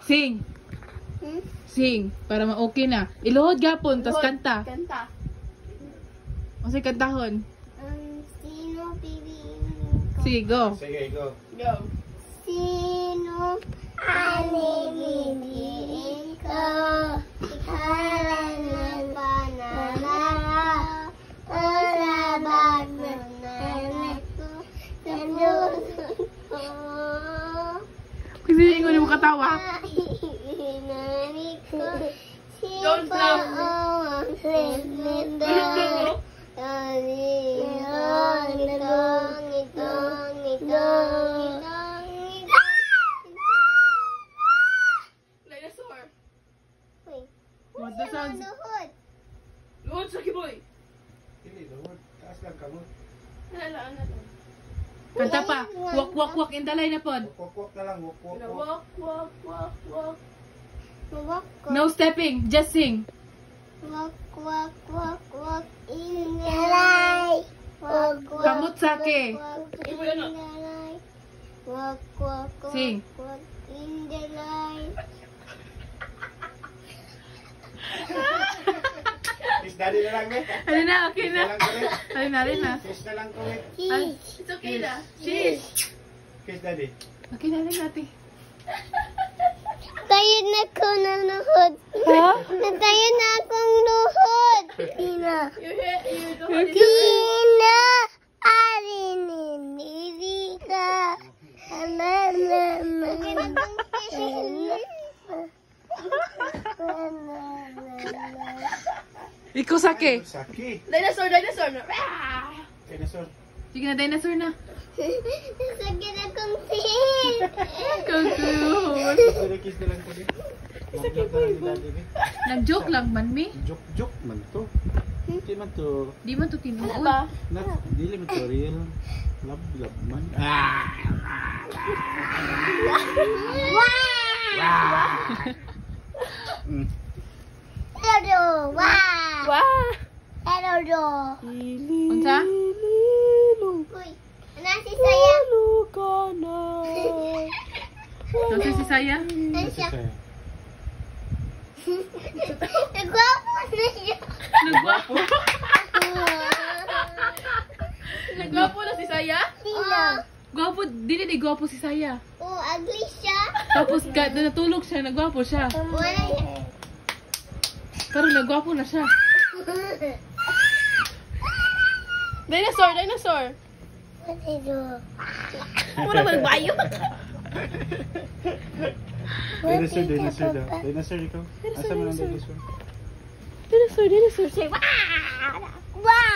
Sing. Sing. Para ma-okay na. Iluhod gapon, tas kanta. Kanta. Masay kantahon. Sino pipiliin ko? Sige, go. Sige, go. Go. Sino pipiliin ko? Halaman pa na lahat. Ulabag na nanak ko. Sa puso ko. Kasi hindi ko na makatawa. Inari ko. Don't laugh. Ang slimito. Dinosaur. What the sounds? Luhod sa kiboy. Dili, luhod. Taas lang kamot. Nalaan na to. Kanta pa. Walk, walk, walk in the line na pod. Walk na lang. Walk. Walk, walk, walk, walk. No stepping. Just sing. Walk, walk, walk, walk in the light. Walk, walk, Kamot sake. walk in the light. Walk, walk, walk, Sing. walk in the light. Kiss daddy na lang, me. Ano na, okay Kiss na na. lang ko, me. Ano na rin na. Kiss na lang ko, me. Kiss. It's okay na. Cheese. Kiss daddy. Okay na rin natin. Tayo na ko ng luhod. Ha? Natayo na akong luhod. Tina. You don't have Tina. Arinindi ka. Ikaw sake. Sakit. Dinosaur, dinosaur. Ah! Dinosaur. Sige na, dinosaur na. Sakit akong tingin. Ikaw cute. Pwede kiss na lang ko, me. Sakit na lang ni daddy, me. Nag-joke lang man, mi. Joke man to. Hindi man to. Di man to tinuod. Ba? Dili man to real. Love man. Hello, wow. Wow! Hello. Unsa? Uy, ano si Saya? Nasa si Saya? Ano siya? Nagwapo na siya. Nagwapo. Nagwapo na si Saya? Tina. Gwapo, dili di gwapo si Saya. Oh, ugly siya. Tapos natulog siya, nagwapo siya. Wala siya. Pero nagwapo na siya. Dinosaur, dinosaur. Hello. Mura ba nagbayo? Dinosaur daw. Dinosaur ikaw. Asa man ang dinosaur? Dinosaur, dinosaur. Say, Wow!